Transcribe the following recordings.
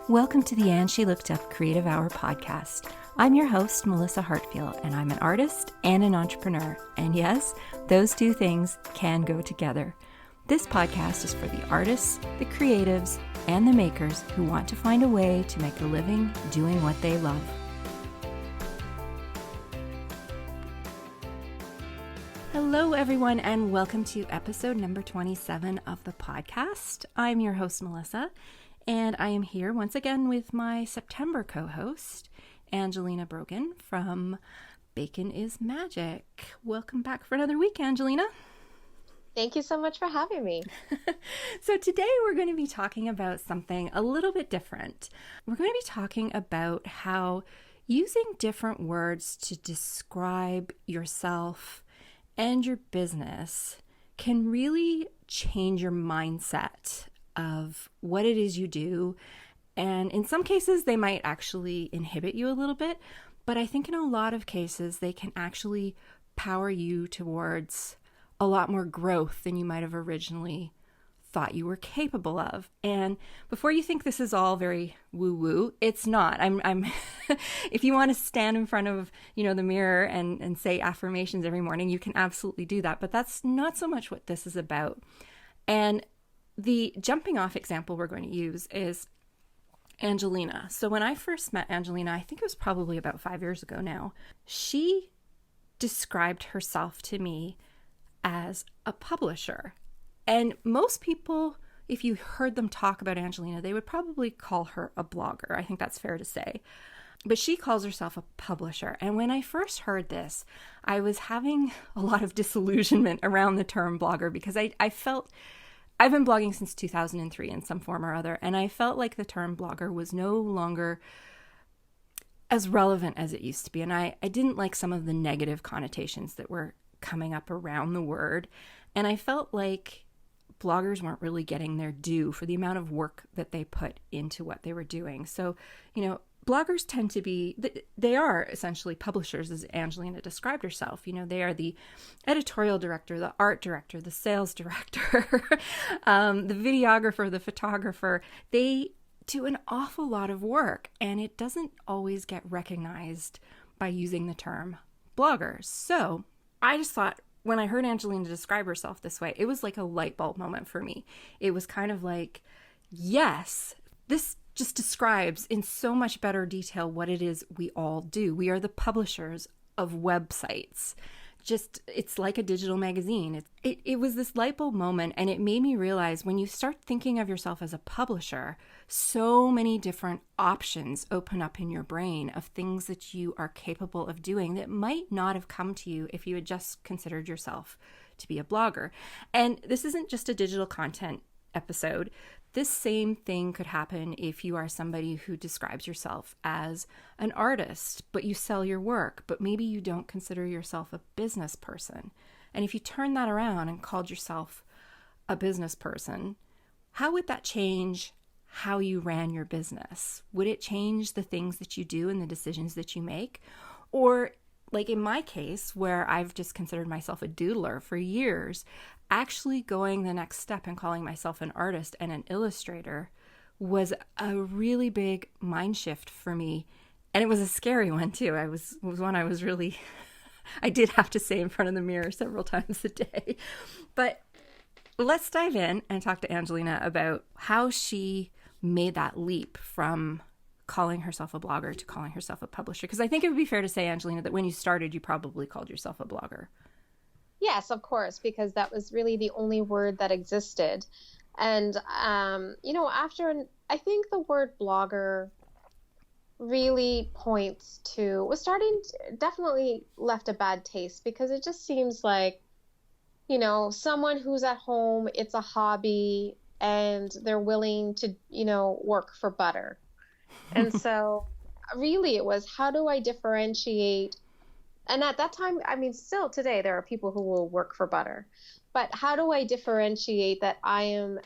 Welcome to the And She Looked Up Creative Hour podcast. I'm your host, Melissa Hartfield, and I'm an artist and an entrepreneur. And yes, those two things can go together. This podcast is for the artists, the creatives, and the makers who want to find a way to make a living doing what they love. Hello, everyone, and welcome to episode number 27 of the podcast. I'm your host, Melissa, and I am here once again with my September co-host, Ayngelina Brogan from Bacon is Magic. Welcome back for another week, Ayngelina. Thank you so much for having me. So today we're going to be talking about something a little bit different. We're going to be talking about how using different words to describe yourself and your business can really change your mindset of what it is you do. And in some cases, they might actually inhibit you a little bit. But I think in a lot of cases, they can actually power you towards a lot more growth than you might have originally thought you were capable of. And before you think this is all very woo-woo, it's not. I'm if you want to stand in front of, the mirror and say affirmations every morning, you can absolutely do that. But that's not so much what this is about. And the jumping off example we're going to use is Ayngelina. So when I first met Ayngelina, I think it was probably about 5 years ago now, she described herself to me as a publisher. And most people, if you heard them talk about Ayngelina, they would probably call her a blogger. I think that's fair to say. But she calls herself a publisher. And when I first heard this, I was having a lot of disillusionment around the term blogger because I felt I've been blogging since 2003 in some form or other, and I felt like the term blogger was no longer as relevant as it used to be. And I didn't like some of the negative connotations that were coming up around the word. And I felt like bloggers weren't really getting their due for the amount of work that they put into what they were doing. So, bloggers tend to be, they are essentially publishers, as Ayngelina described herself. They are the editorial director, the art director, the sales director, the videographer, the photographer. They do an awful lot of work, and it doesn't always get recognized by using the term bloggers. So I just thought, when I heard Ayngelina describe herself this way, it was like a light bulb moment for me. It was kind of like, yes, this just describes in so much better detail what it is we all do. We are the publishers of websites. It's like a digital magazine. It was this light bulb moment, and it made me realize when you start thinking of yourself as a publisher, so many different options open up in your brain of things that you are capable of doing that might not have come to you if you had just considered yourself to be a blogger. And this isn't just a digital content episode. This same thing could happen if you are somebody who describes yourself as an artist, but you sell your work, but maybe you don't consider yourself a business person. And if you turn that around and called yourself a business person, how would that change how you ran your business? Would it change the things that you do and the decisions that you make? Or like in my case, where I've just considered myself a doodler for years, actually going the next step and calling myself an artist and an illustrator was a really big mind shift for me. And it was a scary one too. Was one I was really, I did have to say in front of the mirror several times a day. But let's dive in and talk to Ayngelina about how she made that leap from calling herself a blogger to calling herself a publisher. Because I think it would be fair to say, Ayngelina, that when you started, you probably called yourself a blogger. Yes, of course, because that was really the only word that existed. And, after, I think the word blogger really points to, definitely left a bad taste, because it just seems like, someone who's at home, it's a hobby, and they're willing to, work for butter. And so really it was, how do I differentiate? And at that time, still today, there are people who will work for butter. But how do I differentiate that I am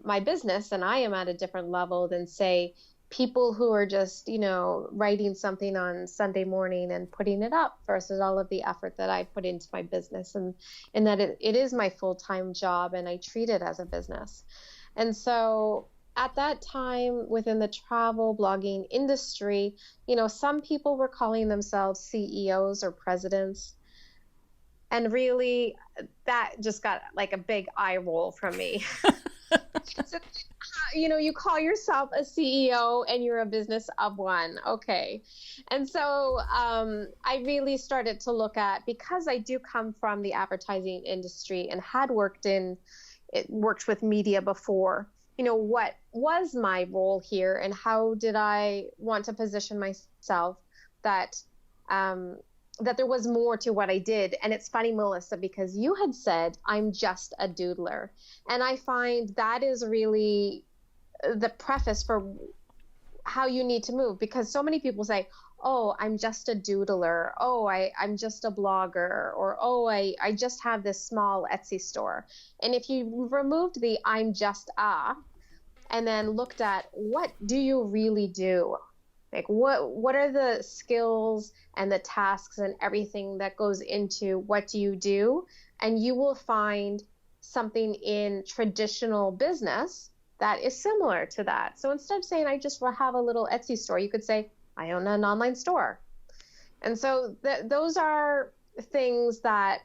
my business and I am at a different level than, say, people who are just, writing something on Sunday morning and putting it up versus all of the effort that I put into my business, and that it is my full-time job and I treat it as a business. And so at that time within the travel blogging industry, some people were calling themselves CEOs or presidents. And really, that just got like a big eye roll from me. So, you call yourself a CEO and you're a business of one. Okay. And so I really started to look at, because I do come from the advertising industry and had worked with media before, what was my role here and how did I want to position myself that um, that there was more to what I did. And it's funny, Melissa, because you had said, I'm just a doodler. And I find that is really the preface for how you need to move, because so many people say, oh, I'm just a doodler. Oh, I'm just a blogger. Or, oh, I just have this small Etsy store. And if you removed the I'm just a, and then looked at what do you really do? Like what are the skills and the tasks and everything that goes into what do you do? And you will find something in traditional business that is similar to that. So instead of saying I just have a little Etsy store, you could say I own an online store. And so those are things that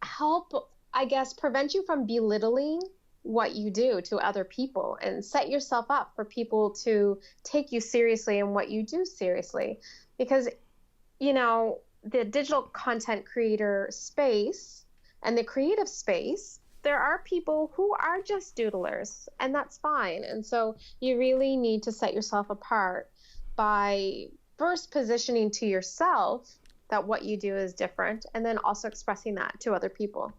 help, I guess, prevent you from belittling what you do to other people and set yourself up for people to take you seriously and what you do seriously. Because, the digital content creator space and the creative space, there are people who are just doodlers, and that's fine. And so you really need to set yourself apart by first positioning to yourself that what you do is different, and then also expressing that to other people.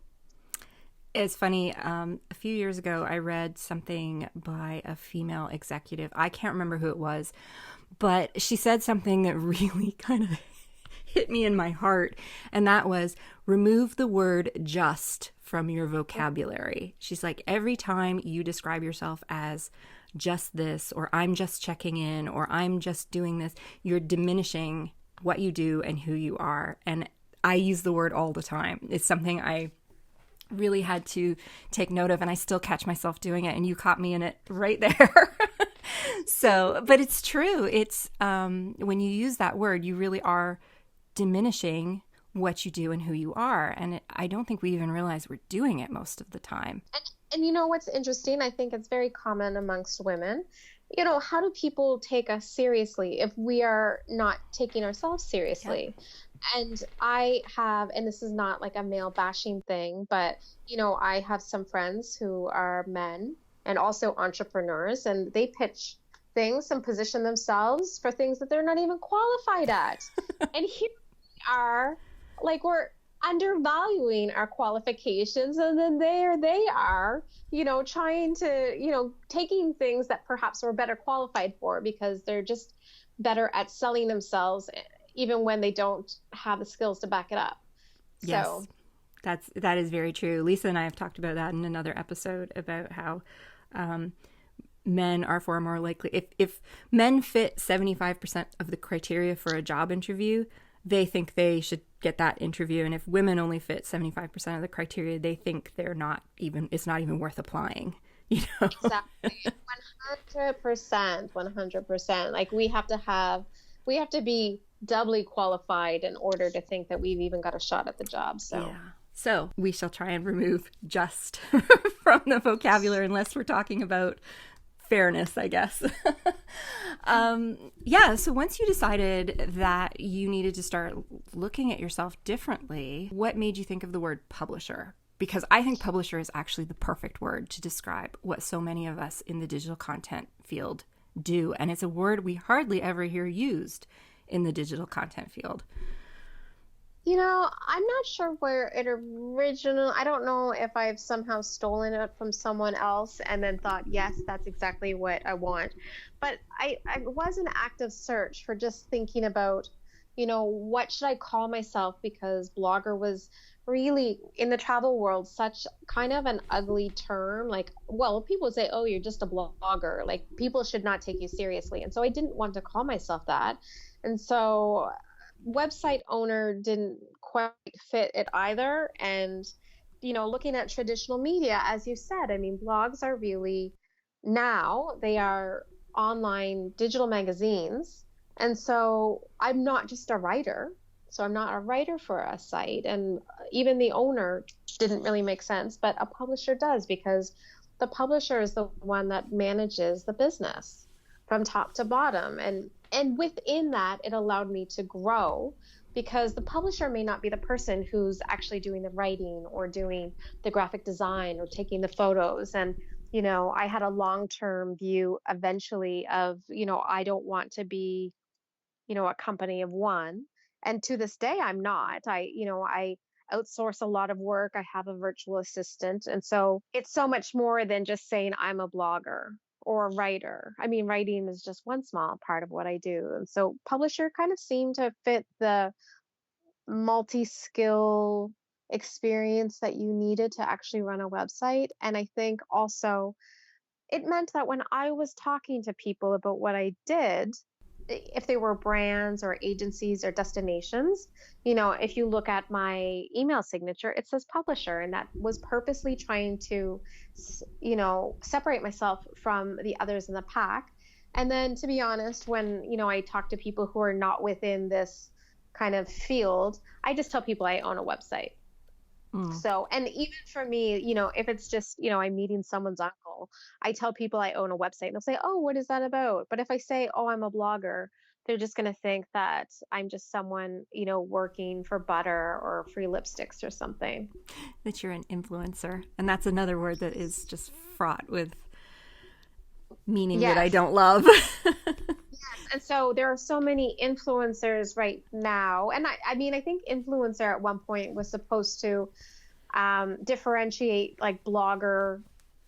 It's funny. A few years ago, I read something by a female executive. I can't remember who it was, but she said something that really kind of hit me in my heart. And that was remove the word just from your vocabulary. She's like, every time you describe yourself as just this, or I'm just checking in, or I'm just doing this, you're diminishing what you do and who you are. And I use the word all the time. It's something I really had to take note of, and I still catch myself doing it, and you caught me in it right there. So, but it's true. It's when you use that word, you really are diminishing what you do and who you are. And I don't think we even realize we're doing it most of the time. And what's interesting? I think it's very common amongst women. How do people take us seriously if we are not taking ourselves seriously? Yep. And and this is not like a male bashing thing, but, I have some friends who are men and also entrepreneurs, and they pitch things and position themselves for things that they're not even qualified at. And here we are, like we're undervaluing our qualifications, and then there they are, trying to, taking things that perhaps we're better qualified for because they're just better at selling themselves even when they don't have the skills to back it up. Yes. So That is very true. Lisa and I have talked about that in another episode about how men are far more likely. If men fit 75% of the criteria for a job interview, they think they should get that interview. And if women only fit 75% of the criteria, they think it's not even worth applying. Exactly. 100%, 100%. Like we have to be doubly qualified in order to think that we've even got a shot at the job. So yeah. So we shall try and remove just from the vocabulary unless we're talking about fairness, I guess. Yeah. So once you decided that you needed to start looking at yourself differently, what made you think of the word publisher? Because I think publisher is actually the perfect word to describe what so many of us in the digital content field do. And it's a word we hardly ever hear used in the digital content field. I'm not sure where I don't know if I've somehow stolen it from someone else and then thought, yes, that's exactly what I want. But I was an active search for just thinking about, what should I call myself? Because blogger was really in the travel world such kind of an ugly term. Like, well, people would say, oh, you're just a blogger. Like people should not take you seriously. And so I didn't want to call myself that. And so website owner didn't quite fit it either. And, looking at traditional media, as you said, I mean, blogs are really Now they are online digital magazines. And so I'm not just a writer. So I'm not a writer for a site. And even the owner didn't really make sense, but a publisher does because the publisher is the one that manages the business from top to bottom. And within that, it allowed me to grow because the publisher may not be the person who's actually doing the writing or doing the graphic design or taking the photos. And I had a long-term view eventually of, I don't want to be, a company of one. And to this day, I'm not. I outsource a lot of work. I have a virtual assistant. And so it's so much more than just saying I'm a blogger or a writer. I mean, writing is just one small part of what I do. And so publisher kind of seemed to fit the multi-skill experience that you needed to actually run a website. And I think also it meant that when I was talking to people about what I did, if they were brands or agencies or destinations, if you look at my email signature, it says publisher. And that was purposely trying to, separate myself from the others in the pack. And then to be honest, when, I talk to people who are not within this kind of field, I just tell people I own a website. Mm. So, and even for me, if it's just, I'm meeting someone's uncle, I tell people I own a website and they'll say, "Oh, what is that about?" But if I say, "Oh, I'm a blogger," they're just going to think that I'm just someone, working for butter or free lipsticks or something. That you're an influencer. And that's another word that is just fraught with meaning that I Yes. don't love. And so there are so many influencers right now. And I mean, I think influencer at one point was supposed to differentiate like blogger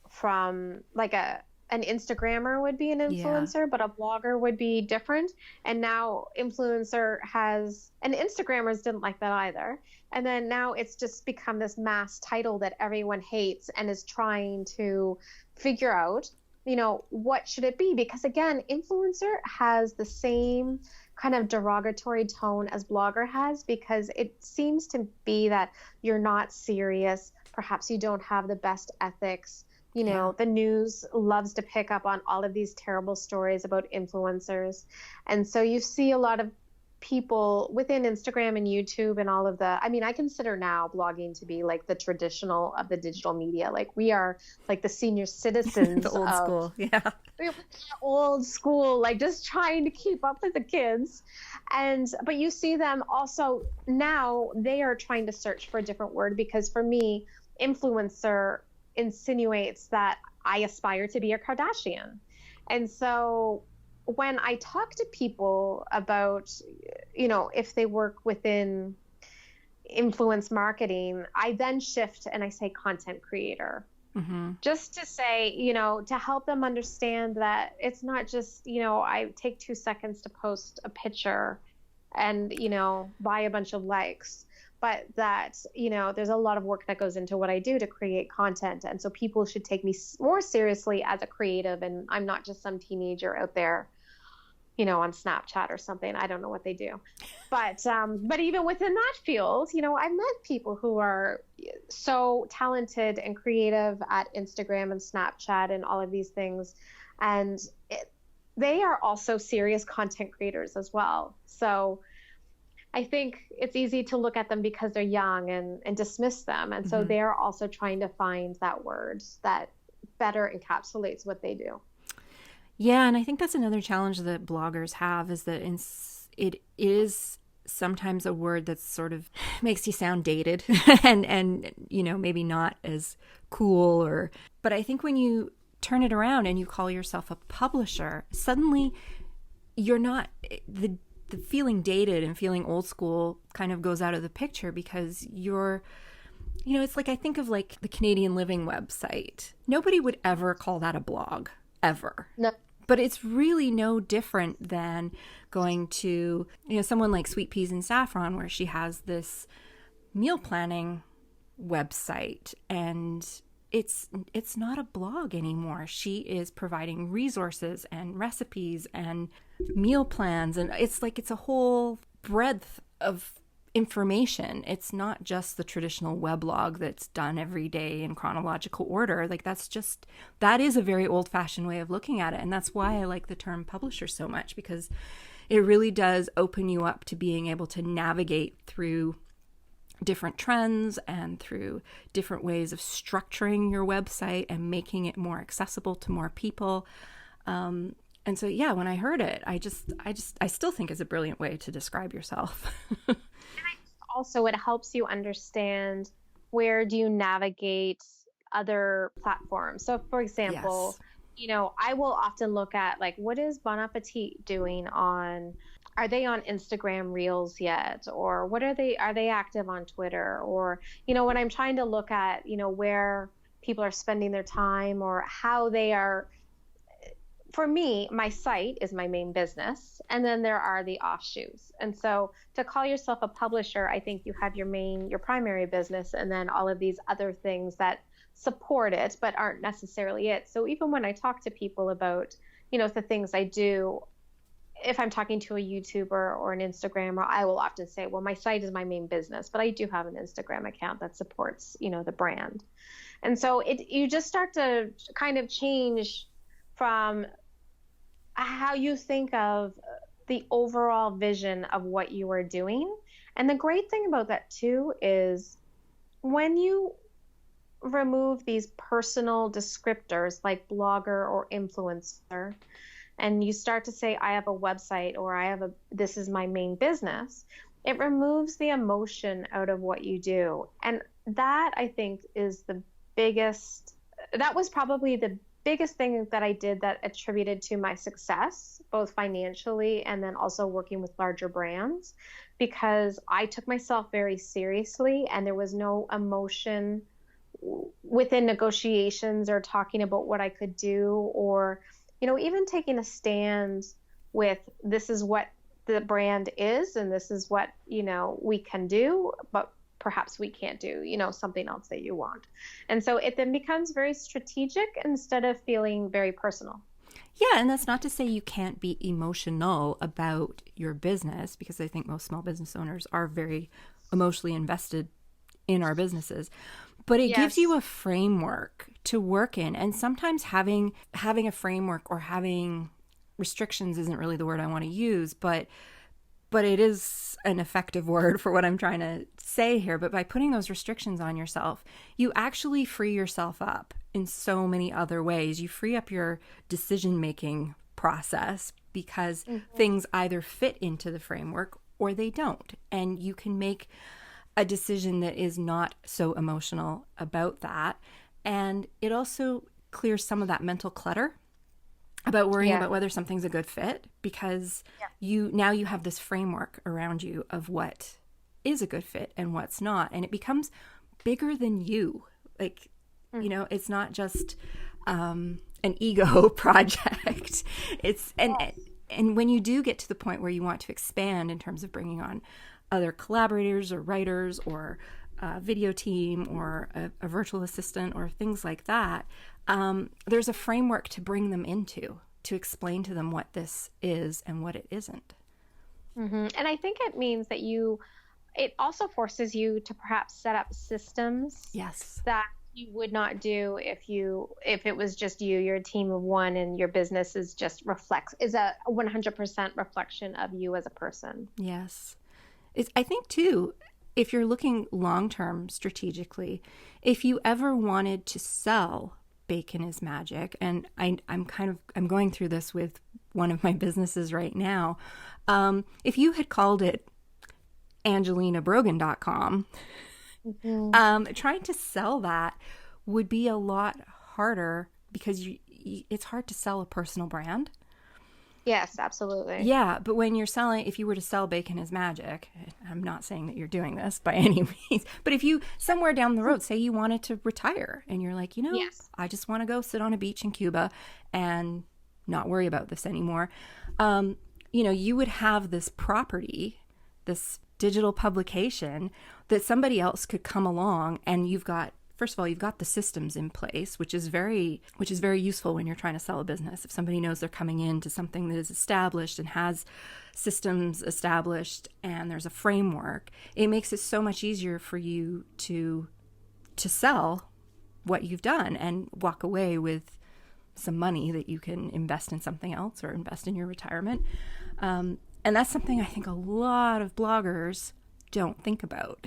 from like an Instagrammer would be an Yeah. influencer, but a blogger would be different. And now influencer has, and Instagrammers didn't like that either. And then now it's just become this mass title that everyone hates and is trying to figure out, what should it be? Because again, influencer has the same kind of derogatory tone as blogger has because it seems to be that you're not serious. Perhaps you don't have the best ethics. Yeah. The news loves to pick up on all of these terrible stories about influencers. And so you see a lot of people within Instagram and YouTube and all of I mean, I consider now blogging to be like the traditional of the digital media. Like we are like the senior The citizens old of school. Yeah. old school, like just trying to keep up with the kids. But you see them also now they are trying to search for a different word because for me, influencer insinuates that I aspire to be a Kardashian. And so when I talk to people about, if they work within influence marketing, I then shift and I say content creator. Mm-hmm. Just to say, to help them understand that it's not just, I take 2 seconds to post a picture and, buy a bunch of likes, but that, there's a lot of work that goes into what I do to create content. And so people should take me more seriously as a creative. And I'm not just some teenager out there, on Snapchat or something. I don't know what they do. But even within that field, I've met people who are so talented and creative at Instagram and Snapchat and all of these things. And they are also serious content creators as well. So I think it's easy to look at them because they're young and dismiss them. And so Mm-hmm. they're also trying to find that word that better encapsulates what they do. Yeah, and I think that's another challenge that bloggers have is that it is sometimes a word that sort of makes you sound dated and maybe not as cool but I think when you turn it around and you call yourself a publisher, suddenly you're not the feeling dated and feeling old school kind of goes out of the picture because it's like I think of like the Canadian Living website. Nobody would ever call that a blog ever. No. But it's really no different than going to, someone like Sweet Peas and Saffron, where she has this meal planning website, and it's not a blog anymore. She is providing resources and recipes and meal plans, and it's like it's a whole breadth of information. It's not just the traditional weblog that's done every day in chronological order. Like that is a very old-fashioned way of looking at it. And that's why I like the term publisher so much, because it really does open you up to being able to navigate through different trends and through different ways of structuring your website and making it more accessible to more people. And so, yeah, when I heard it, I still think it's a brilliant way to describe yourself. Also, it helps you understand where do you navigate other platforms. So, for example, I will often look at like, what is Bon Appetit doing are they on Instagram Reels yet? Or are they active on Twitter? Or, when I'm trying to look at, where people are spending their time or how they are. For me, my site is my main business, and then there are the offshoots. And so to call yourself a publisher, I think you have your primary business, and then all of these other things that support it, but aren't necessarily it. So even when I talk to people about, the things I do, if I'm talking to a YouTuber or an Instagrammer, I will often say, well, my site is my main business, but I do have an Instagram account that supports, the brand. And so you just start to kind of change from how you think of the overall vision of what you are doing. And the great thing about that too is when you remove these personal descriptors like blogger or influencer, and you start to say, I have a website, or this is my main business, it removes the emotion out of what you do. And that, I think, that was probably the biggest thing that I did that attributed to my success, both financially and then also working with larger brands, because I took myself very seriously and there was no emotion within negotiations or talking about what I could do, or, even taking a stand with, this is what the brand is and this is what, we can do, but perhaps we can't do, something else that you want. And so it then becomes very strategic instead of feeling very personal. Yeah, and that's not to say you can't be emotional about your business, because I think most small business owners are very emotionally invested in our businesses. But it gives you a framework to work in. And sometimes having a framework or having restrictions isn't really the word I want to use, but it is an effective word for what I'm trying to say here. But by putting those restrictions on yourself, you actually free yourself up in so many other ways. You free up your decision-making process because things either fit into the framework or they don't. And you can make a decision that is not so emotional about that. And it also clears some of that mental clutter about worrying about whether something's a good fit, because you have this framework around you of what is a good fit and what's not, and it becomes bigger than you. Like, it's not just an ego project. It's and when you do get to the point where you want to expand in terms of bringing on other collaborators or writers or a video team or a virtual assistant or things like that, there's a framework to bring them into, to explain to them what this is and what it isn't. Mm-hmm. And I think it means that it also forces you to perhaps set up systems that you would not do if it was just you're a team of one and your business is a 100% reflection of you as a person. Yes. I think too, if you're looking long-term strategically, if you ever wanted to sell Bacon is Magic, and I'm going through this with one of my businesses right now. If you had called it AyngelinaBrogan.com, trying to sell that would be a lot harder, because it's hard to sell a personal brand. Yes, absolutely. Yeah, but if you were to sell Bacon is Magic, I'm not saying that you're doing this by any means, but if you somewhere down the road, say you wanted to retire and you're like, I just want to go sit on a beach in Cuba and not worry about this anymore, you would have this property, this digital publication that somebody else could come along, and you've got first of all, you've got the systems in place, which is very useful when you're trying to sell a business. If somebody knows they're coming into something that is established and has systems established and there's a framework, it makes it so much easier for you to sell what you've done and walk away with some money that you can invest in something else or invest in your retirement. And that's something I think a lot of bloggers don't think about.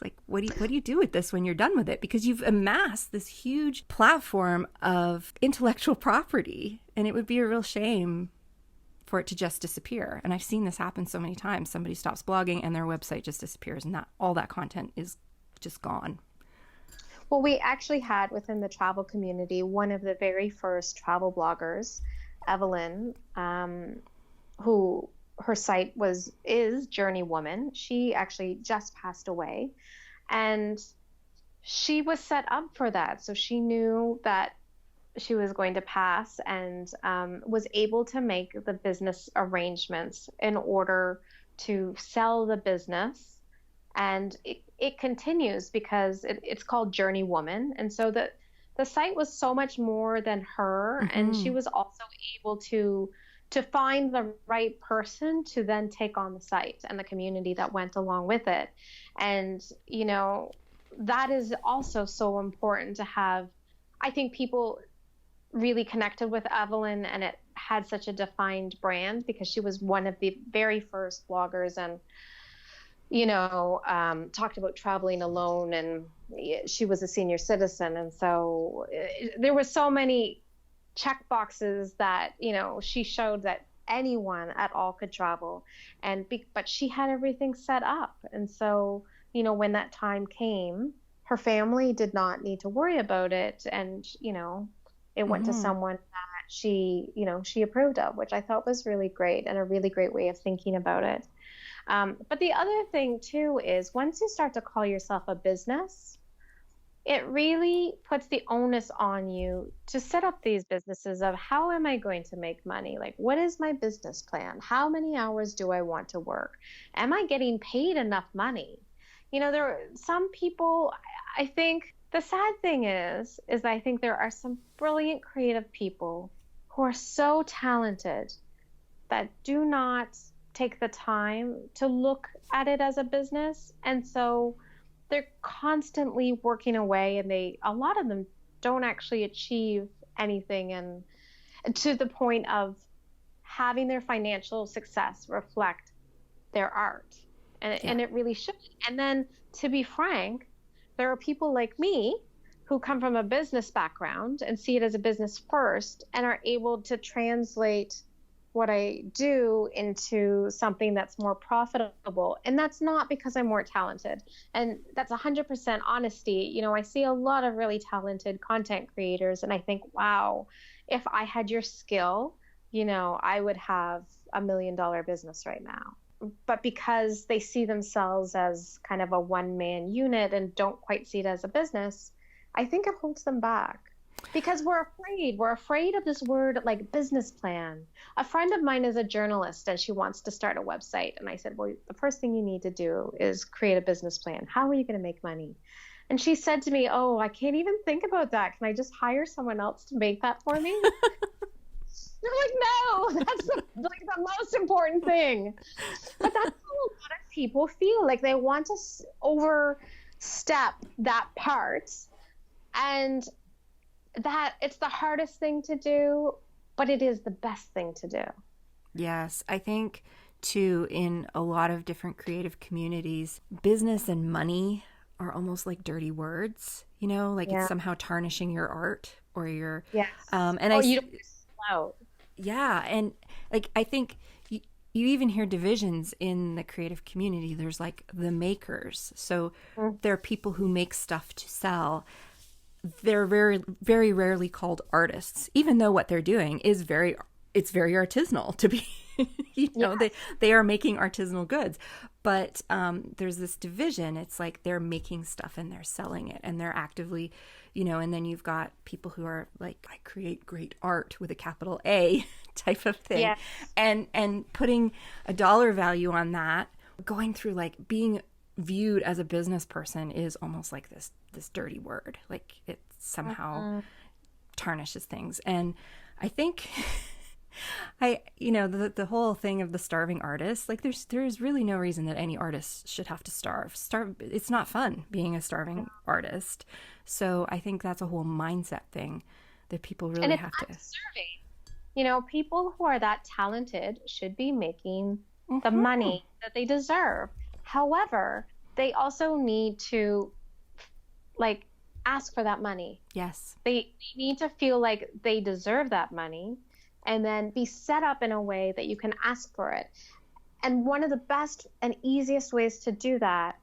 Like, what do you do with this when you're done with it? Because you've amassed this huge platform of intellectual property, and it would be a real shame for it to just disappear. And I've seen this happen so many times. Somebody stops blogging and their website just disappears, and all that content is just gone. Well, we actually had within the travel community one of the very first travel bloggers, Evelyn, who her site is Journey Woman. She actually just passed away, and she was set up for that. So she knew that she was going to pass, and was able to make the business arrangements in order to sell the business. And it continues because it's called Journey Woman. And so the site was so much more than her. Mm-hmm. And she was also able to find the right person to then take on the site and the community that went along with it. And, that is also so important to have. I think people really connected with Evelyn, and it had such a defined brand because she was one of the very first bloggers, and, talked about traveling alone, and she was a senior citizen. And so there were so many check boxes that, she showed that anyone at all could travel, but she had everything set up. And so, when that time came, her family did not need to worry about it. And, it went to someone that she approved of, which I thought was really great and a really great way of thinking about it. But the other thing too is once you start to call yourself a business, it really puts the onus on you to set up these businesses of how am I going to make money? Like, what is my business plan? How many hours do I want to work? Am I getting paid enough money? There are some people, I think the sad thing is I think there are some brilliant creative people who are so talented that do not take the time to look at it as a business. And so they're constantly working away, and a lot of them don't actually achieve anything, and to the point of having their financial success reflect their art. And it really should. And then, to be frank, there are people like me who come from a business background and see it as a business first and are able to translate what I do into something that's more profitable. And that's not because I'm more talented. And that's 100% honesty. I see a lot of really talented content creators, and I think, wow, if I had your skill, I would have $1 million business right now. But because they see themselves as kind of a one-man unit and don't quite see it as a business, I think it holds them back. Because we're afraid of this word like business plan. A friend of mine is a journalist and she wants to start a website. And I said, well, the first thing you need to do is create a business plan. How are you going to make money? And she said to me, oh, I can't even think about that. Can I just hire someone else to make that for me? I'm like, no, that's the most important thing. But that's how a lot of people feel. Like they want to overstep that part, and that it's the hardest thing to do, but it is the best thing to do. Yes, I think too, in a lot of different creative communities, business and money are almost like dirty words, it's somehow tarnishing your art or your, yes. You don't out. Yeah. And like, I think you even hear divisions in the creative community. There's like the makers. So there are people who make stuff to sell. They're very, very rarely called artists, even though what they're doing is very artisanal to be, they are making artisanal goods. But there's this division. It's like they're making stuff and they're selling it and they're actively, and then you've got people who are like, I create great art with a capital A type of thing. Yes. And putting a dollar value on that, going through like being viewed as a business person is almost like this dirty word. Like it somehow tarnishes things. And I think the whole thing of the starving artist, like there's really no reason that any artist should have to starve. It's not fun being a starving artist. So I think that's a whole mindset thing that people really And it's have to. undeserving. People who are that talented should be making the Mm-hmm. money that they deserve. However, they also need to like ask for that money. Yes. They need to feel like they deserve that money and then be set up in a way that you can ask for it. And one of the best and easiest ways to do that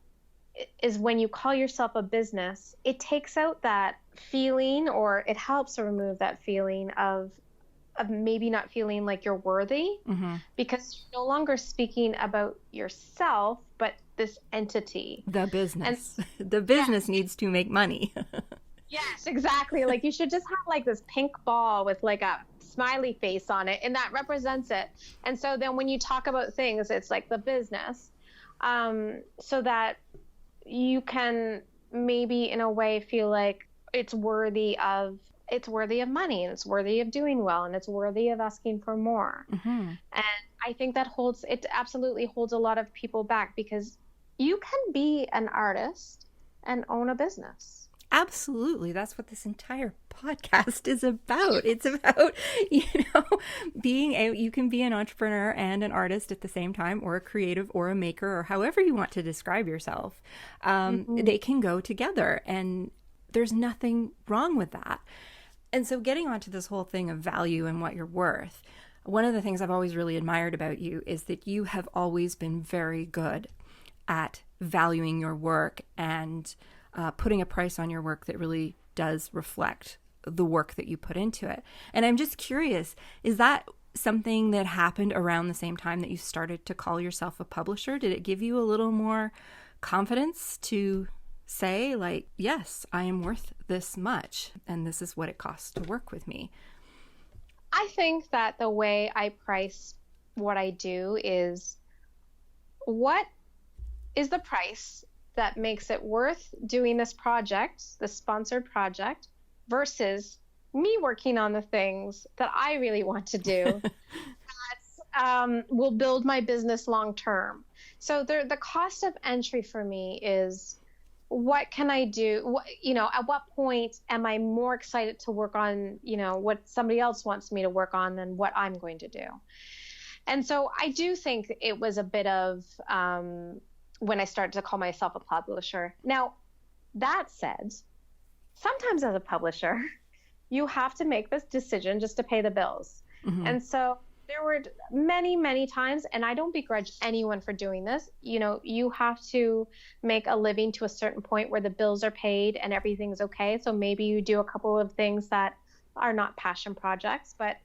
is when you call yourself a business. It takes out that feeling, or it helps to remove that feeling of maybe not feeling like you're worthy, Mm-hmm. because you're no longer speaking about yourself, but this entity. The business. The business needs to make money. Yes, exactly. Like you should just have like this pink ball with like a smiley face on it, and that represents it. And so then when you talk about things, it's like the business, so that you can maybe in a way feel like it's worthy of money, and it's worthy of doing well, and it's worthy of asking for more. Mm-hmm. And I think that absolutely holds a lot of people back, because you can be an artist and own a business. Absolutely. That's what this entire podcast is about. It's about, you can be an entrepreneur and an artist at the same time, or a creative or a maker, or however you want to describe yourself. They can go together, and there's nothing wrong with that. And so getting onto this whole thing of value and what you're worth, one of the things I've always really admired about you is that you have always been very good at valuing your work and putting a price on your work that really does reflect the work that you put into it. And I'm just curious, is that something that happened around the same time that you started to call yourself a publisher? Did it give you a little more confidence to say, like, yes, I am worth this much, and this is what it costs to work with me? I think that the way I price what I do is, what is the price that makes it worth doing this project, this sponsored project, versus me working on the things that I really want to do that will build my business long term. So the cost of entry for me is, what can I do? At what point am I more excited to work on, what somebody else wants me to work on than what I'm going to do? And so I do think it was a bit of when I started to call myself a publisher. Now, that said, sometimes as a publisher, you have to make this decision just to pay the bills. Mm-hmm. And so there were many, many times, and I don't begrudge anyone for doing this. You have to make a living to a certain point where the bills are paid and everything's okay. So maybe you do a couple of things that are not passion projects, but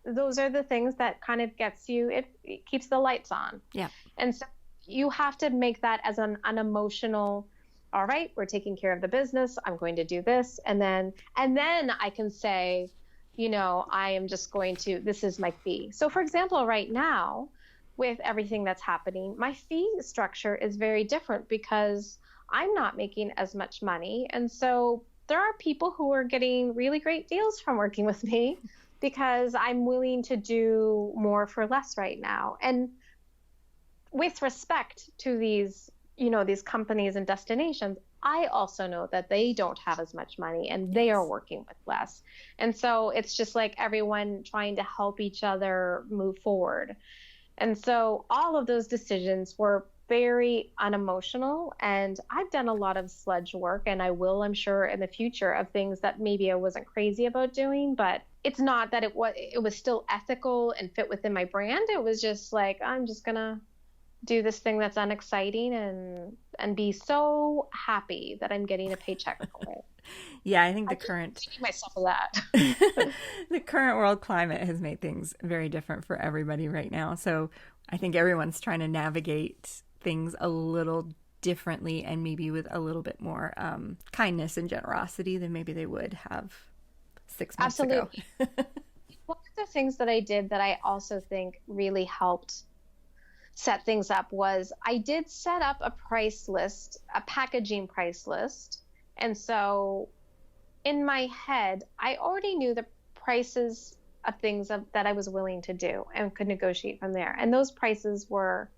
those are the things that kind of gets you, it keeps the lights on. Yeah. And so you have to make that as an unemotional, all right, we're taking care of the business, I'm going to do this. And then I can say, I am just going to, this is my fee. So for example, right now, with everything that's happening, my fee structure is very different because I'm not making as much money. And so there are people who are getting really great deals from working with me because I'm willing to do more for less right now. And with respect to these companies and destinations, I also know that they don't have as much money and they are working with less. And so it's just like everyone trying to help each other move forward. And so all of those decisions were very unemotional, and I've done a lot of sludge work, and I will, I'm sure, in the future, of things that maybe I wasn't crazy about doing, but it's not that it was still ethical and fit within my brand. It was just like, I'm just gonna do this thing that's unexciting and be so happy that I'm getting a paycheck for it. Yeah, I think the current myself of that. The current world climate has made things very different for everybody right now. So I think everyone's trying to navigate things a little differently, and maybe with a little bit more kindness and generosity than maybe they would have 6 months ago. One of the things that I did that I also think really helped set things up was I did set up a price list, a packaging price list. And so in my head, I already knew the prices of things that I was willing to do and could negotiate from there. And those prices were,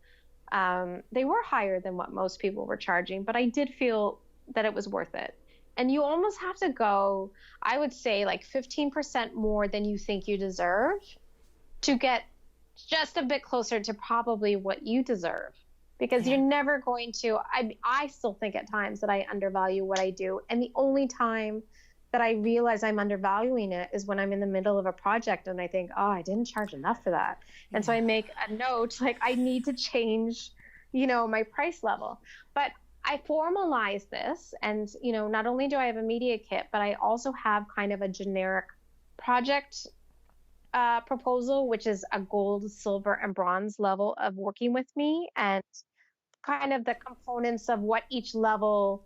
they were higher than what most people were charging, but I did feel that it was worth it. And you almost have to go, I would say, like 15% more than you think you deserve to get just a bit closer to probably what you deserve. Because you're Yeah. never going to, I still think at times that I undervalue what I do. And the only time that I realize I'm undervaluing it is when I'm in the middle of a project and I think, oh, I didn't charge enough for that. And so Yeah. I make a note, like I need to change, my price level. But I formalize this, and, not only do I have a media kit, but I also have kind of a generic project proposal, which is a gold, silver, and bronze level of working with me, and kind of the components of what each level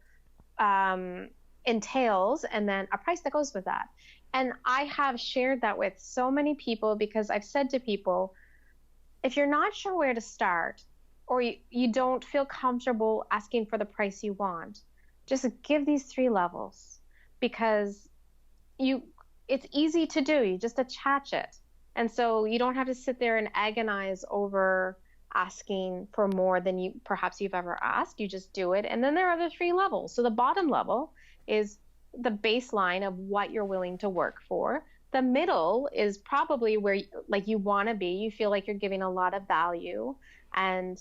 um, entails, and then a price that goes with that. And I have shared that with so many people because I've said to people, if you're not sure where to start, or you don't feel comfortable asking for the price you want, just give these three levels, because you it's easy to do. You just attach it. And so you don't have to sit there and agonize over asking for more than you've ever asked. You just do it. And then there are the three levels. So the bottom level is the baseline of what you're willing to work for. The middle is probably where like you want to be. You feel like you're giving a lot of value, and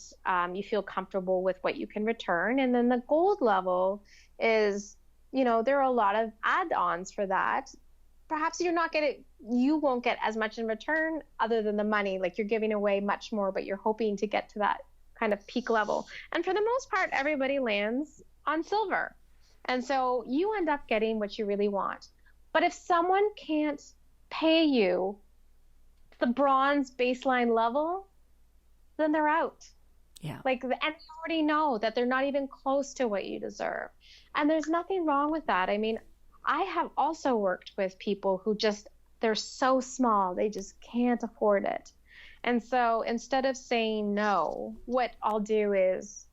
you feel comfortable with what you can return. And then the gold level is, there are a lot of add-ons for that. Perhaps you won't get as much in return other than the money. Like you're giving away much more, but you're hoping to get to that kind of peak level. And for the most part, everybody lands on silver. And so you end up getting what you really want. But if someone can't pay you the bronze baseline level, then they're out. Yeah. And you already know that they're not even close to what you deserve. And there's nothing wrong with that. I mean, I have also worked with people who they're so small, they just can't afford it. And so instead of saying no, what I'll do is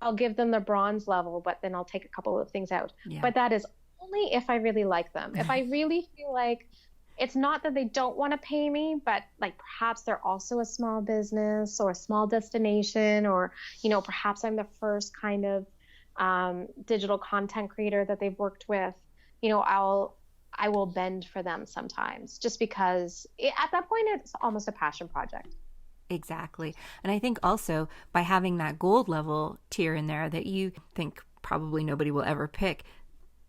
I'll give them the bronze level, but then I'll take a couple of things out. Yeah. But that is only if I really like them. If I really feel like it's not that they don't want to pay me, but like perhaps they're also a small business or a small destination, or, perhaps I'm the first kind of digital content creator that they've worked with. I will bend for them sometimes, just because at that point it's almost a passion project. Exactly. And I think also by having that gold level tier in there that you think probably nobody will ever pick,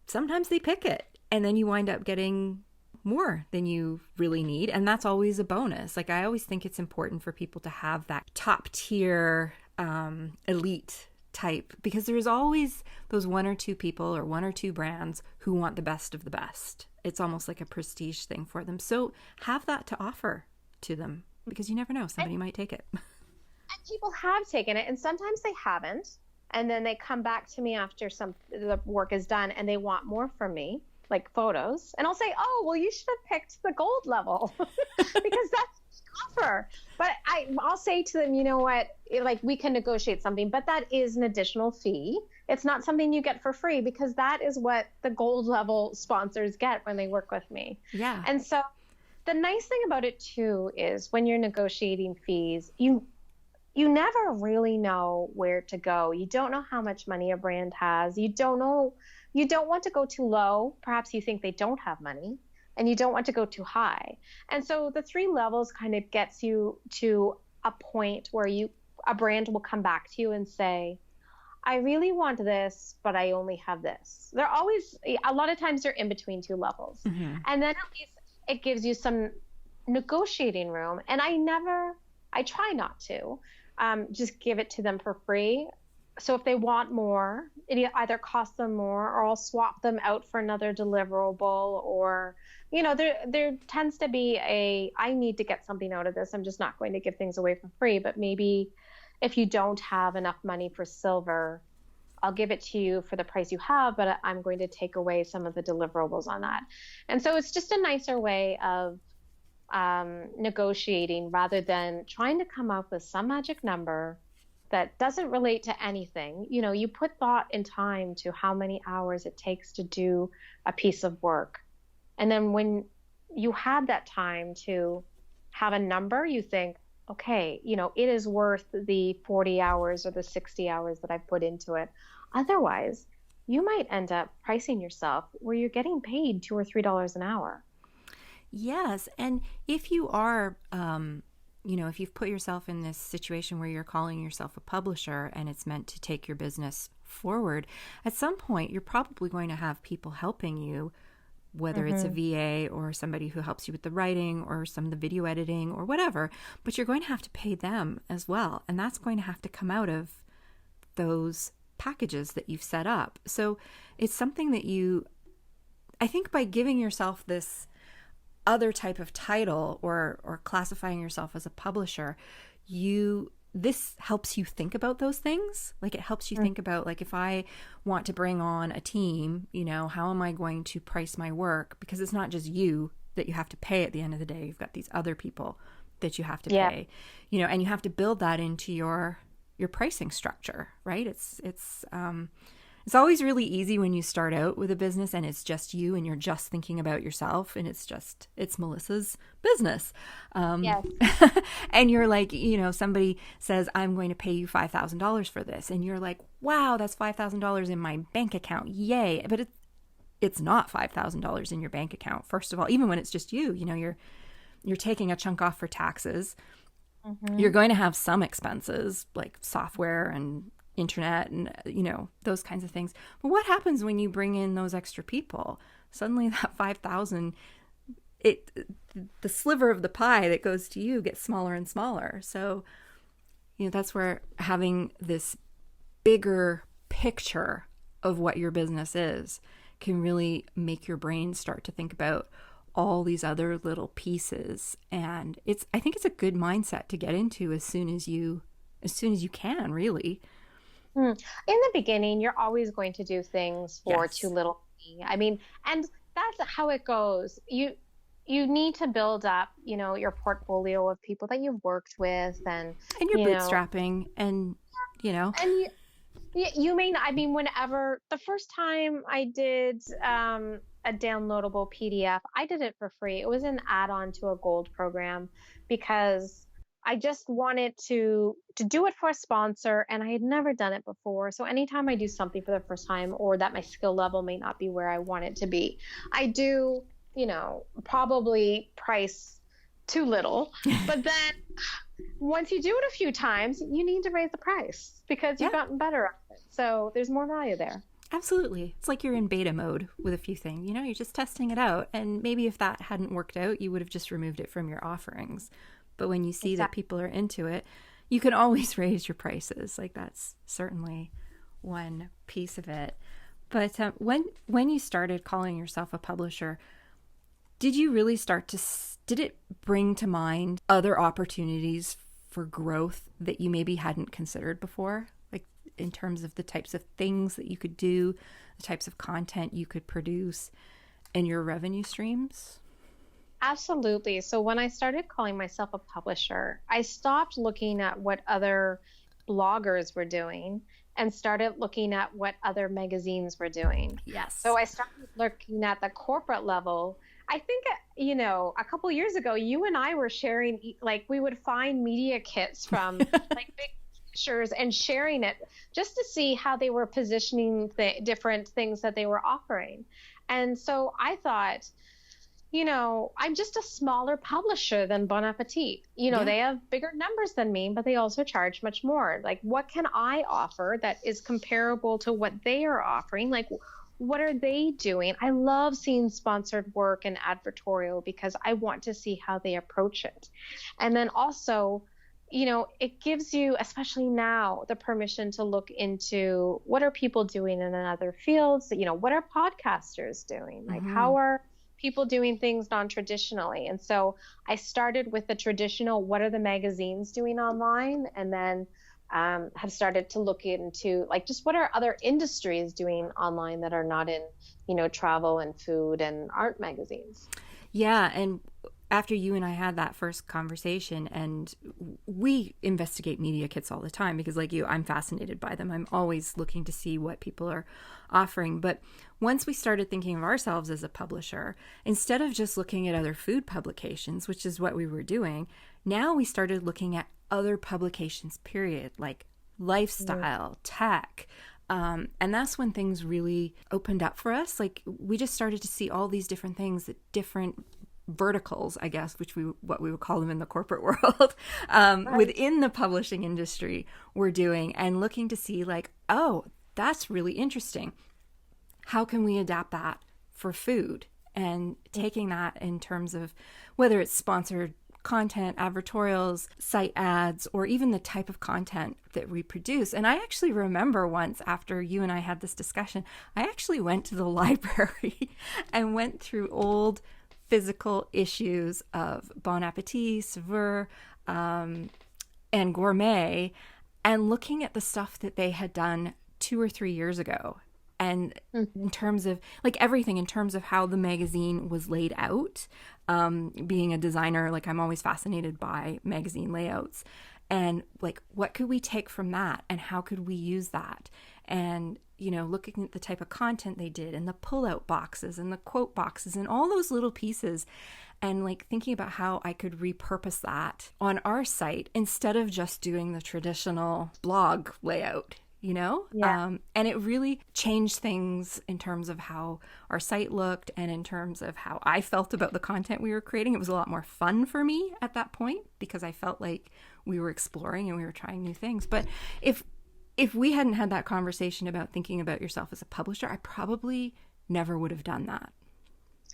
sometimes they pick it and then you wind up getting more than you really need. And that's always a bonus. Like I always think it's important for people to have that top tier elite type, because there's always those one or two people or one or two brands who want the best of the best. It's almost like a prestige thing for them. So have that to offer to them, because you never know, somebody might take it. And people have taken it, and sometimes they haven't. And then they come back to me after the work is done and they want more from me, like photos. And I'll say, oh, well, you should have picked the gold level because that's offer. But I'll say to them, you know what, like we can negotiate something, but that is an additional fee. It's not something you get for free, because that is what the gold level sponsors get when they work with me. Yeah. And so the nice thing about it too is when you're negotiating fees, you never really know where to go. You don't know how much money a brand has. You don't want to go too low. Perhaps you think they don't have money, and you don't want to go too high. And so the three levels kind of gets you to a point where a brand will come back to you and say, I really want this, but I only have this. A lot of times they're in between two levels. Mm-hmm. And then at least it gives you some negotiating room. And I try not to just give it to them for free. So if they want more, it either costs them more, or I'll swap them out for another deliverable, or, there tends to be I need to get something out of this. I'm just not going to give things away for free. But maybe if you don't have enough money for silver, I'll give it to you for the price you have, but I'm going to take away some of the deliverables on that. And so it's just a nicer way of negotiating rather than trying to come up with some magic number that doesn't relate to anything. You know, you put thought and time to how many hours it takes to do a piece of work. And then when you have that time to have a number, you think, okay, you know, it is worth the 40 hours or the 60 hours that I've put into it. Otherwise, you might end up pricing yourself where you're getting paid $2 or $3 an hour. Yes. And if you are, if you've put yourself in this situation where you're calling yourself a publisher and it's meant to take your business forward, at some point you're probably going to have people helping you, whether it's a Mm-hmm. VA or somebody who helps you with the writing or some of the video editing or whatever, but you're going to have to pay them as well. And that's going to have to come out of those packages that you've set up. So it's something that I think by giving yourself this other type of title or classifying yourself as a publisher, this helps you think about those things. Like it helps you think about, like, if I want to bring on a team, how am I going to price my work? Because it's not just you that you have to pay at the end of the day. You've got these other people that you have to Yeah. pay, and you have to build that into your pricing structure, right? It's always really easy when you start out with a business and it's just you and you're just thinking about yourself and it's Melissa's business. Yes. And you're like, somebody says, I'm going to pay you $5,000 for this. And you're like, wow, that's $5,000 in my bank account. Yay. But it's not $5,000 in your bank account. First of all, even when it's just you're taking a chunk off for taxes. Mm-hmm. You're going to have some expenses like software and internet and those kinds of things. But what happens when you bring in those extra people? Suddenly that 5,000, the sliver of the pie that goes to you gets smaller and smaller. So that's where having this bigger picture of what your business is can really make your brain start to think about all these other little pieces. And I think it's a good mindset to get into as soon as you can, really. In the beginning, you're always going to do things for too Yes. little money. I mean, and that's how it goes. You need to build up, your portfolio of people that you've worked with, and And you're you know, bootstrapping and, and you may not, I mean, whenever the first time I did a downloadable PDF, I did it for free. It was an add-on to a gold program because I just wanted to do it for a sponsor and I had never done it before. So anytime I do something for the first time or that my skill level may not be where I want it to be, I do, probably price too little. But then once you do it a few times, you need to raise the price because yeah, you've gotten better at it. So there's more value there. absolutely. It's like you're in beta mode with a few things, you're just testing it out. And maybe if that hadn't worked out, you would have just removed it from your offerings. But when you see that Exactly. people are into it, you can always raise your prices. Like that's certainly one piece of it. But when you started calling yourself a publisher, did you really did it bring to mind other opportunities for growth that you maybe hadn't considered before? Like in terms of the types of things that you could do, the types of content you could produce, and your revenue streams? Absolutely. So when I started calling myself a publisher, I stopped looking at what other bloggers were doing and started looking at what other magazines were doing. So Yes. I started looking at the corporate level. I think, a couple years ago, you and I were sharing, like, we would find media kits from like big publishers and sharing it just to see how they were positioning the different things that they were offering. And so I thought, I'm just a smaller publisher than Bon Appetit. Yeah. They have bigger numbers than me, but they also charge much more. Like, what can I offer that is comparable to what they are offering? Like, what are they doing? I love seeing sponsored work and advertorial because I want to see how they approach it. And then also, it gives you, especially now, the permission to look into what are people doing in other fields? What are podcasters doing? Like, Mm-hmm. how are people doing things non-traditionally? And so I started with the traditional, what are the magazines doing online? And then have started to look into like just what are other industries doing online that are not in, travel and food and art magazines. Yeah, and after you and I had that first conversation, and we investigate media kits all the time because, like you, I'm fascinated by them. I'm always looking to see what people are offering. But once we started thinking of ourselves as a publisher, instead of just looking at other food publications, which is what we were doing, now we started looking at other publications, period, like lifestyle, tech. And that's when things really opened up for us. Like, we just started to see all these different things that different verticals, I guess, what we would call them in the corporate world, Right. within the publishing industry were doing, and looking to see like, oh, that's really interesting. How can we adapt that for food? And taking that in terms of whether it's sponsored content, advertorials, site ads, or even the type of content that we produce. And I actually remember once, after you and I had this discussion, I actually went to the library and went through old physical issues of Bon Appetit, Saveur, and Gourmet, and looking at the stuff that they had done 2 or 3 years ago. And in terms of like everything, in terms of how the magazine was laid out, being a designer, like I'm always fascinated by magazine layouts, and like what could we take from that and how could we use that? And, you know, looking at the type of content they did and the pull-out boxes and the quote boxes and all those little pieces, and like thinking about how I could repurpose that on our site instead of just doing the traditional blog layout, you know? Yeah. And it really changed things in terms of how our site looked and in terms of how I felt about the content we were creating. It was a lot more fun for me at that point because I felt like we were exploring and we were trying new things. But if we hadn't had that conversation about thinking about yourself as a publisher, I probably never would have done that.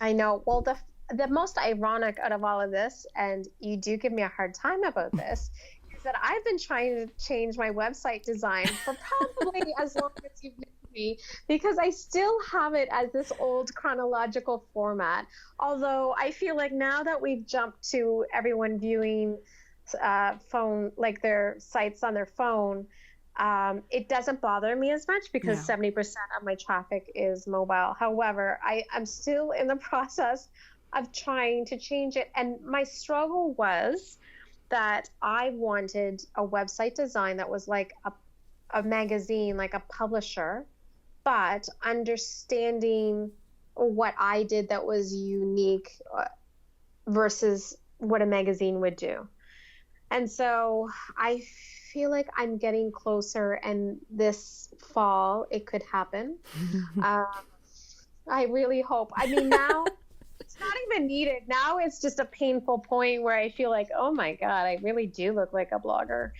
I know. Well, the most ironic out of all of this, and you do give me a hard time about this, is that I've been trying to change my website design for probably as long as you've known me, because I still have it as this old chronological format. Although I feel like now that we've jumped to everyone viewing phone, like their sites on their phone, it doesn't bother me as much because 70% of my traffic is mobile. However, I'm still in the process of trying to change it. And my struggle was that I wanted a website design that was like a magazine, like a publisher, but understanding what I did that was unique versus what a magazine would do. And so I feel like I'm getting closer, and this fall it could happen. I really hope. I mean, now it's not even needed. Now it's just a painful point where I feel like, oh my God, I really do look like a blogger.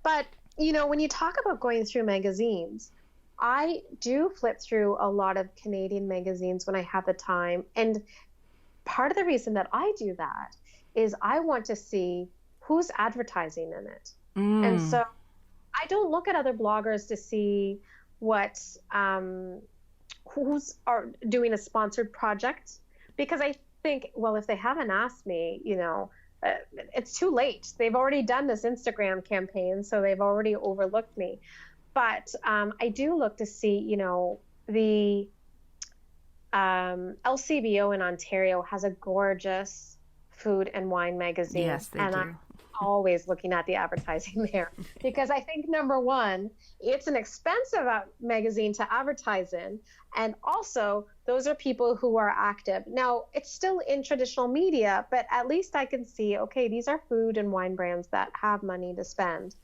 But, you know, when you talk about going through magazines, I do flip through a lot of Canadian magazines when I have the time. And part of the reason that I do that is I want to see who's advertising in it. And so I don't look at other bloggers to see what who's are doing a sponsored project, because I think, well, if they haven't asked me, you know, it's too late. They've already done this Instagram campaign, so they've already overlooked me. But I do look to see, you know, the LCBO in Ontario has a gorgeous food and wine magazine. Yes, they and do. I'm always looking at the advertising there because I think, number one, it's an expensive magazine to advertise in. And also, those are people who are active. Now, it's still in traditional media, but at least I can see, okay, these are food and wine brands that have money to spend.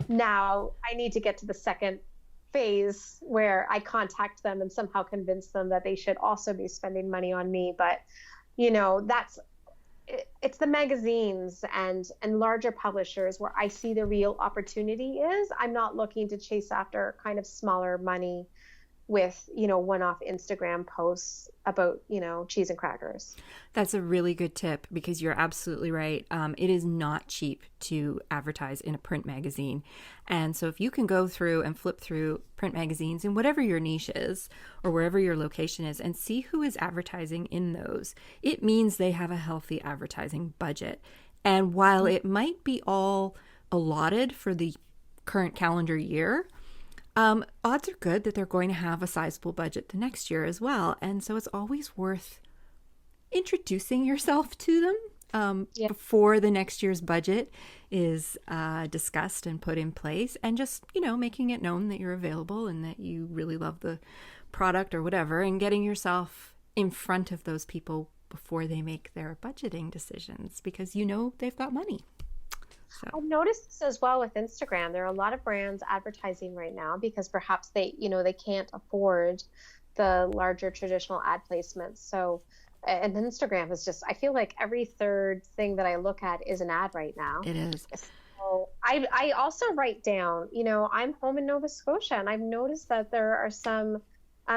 Now, I need to get to the second phase where I contact them and somehow convince them that they should also be spending money on me. But, you know, it's the magazines and larger publishers where I see the real opportunity is. I'm not looking to chase after kind of smaller money with, you know, one-off Instagram posts about, you know, cheese and crackers. That's a really good tip because you're absolutely right. It is not cheap to advertise in a print magazine. And so if you can go through and flip through print magazines in whatever your niche is or wherever your location is and see who is advertising in those, it means they have a healthy advertising budget. And while it might be all allotted for the current calendar year, odds are good that they're going to have a sizable budget the next year as well. And so it's always worth introducing yourself to them Yeah. before the next year's budget is discussed and put in place, and just, making it known that you're available and that you really love the product or whatever, and getting yourself in front of those people before they make their budgeting decisions, because they've got money. So I've noticed this as well with Instagram. There are a lot of brands advertising right now because perhaps they can't afford the larger traditional ad placements. So, and Instagram is just, I feel like every third thing that I look at is an ad right now. it is. So I also write down, I'm home in Nova Scotia, and I've noticed that there are some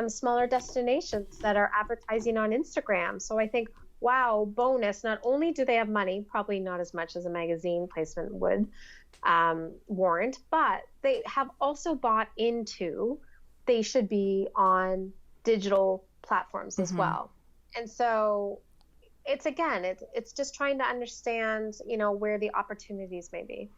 smaller destinations that are advertising on Instagram. So I think, wow, bonus. Not only do they have money, probably not as much as a magazine placement would warrant, but they have also bought into, they should be on digital platforms as well. And so it's just trying to understand, where the opportunities may be.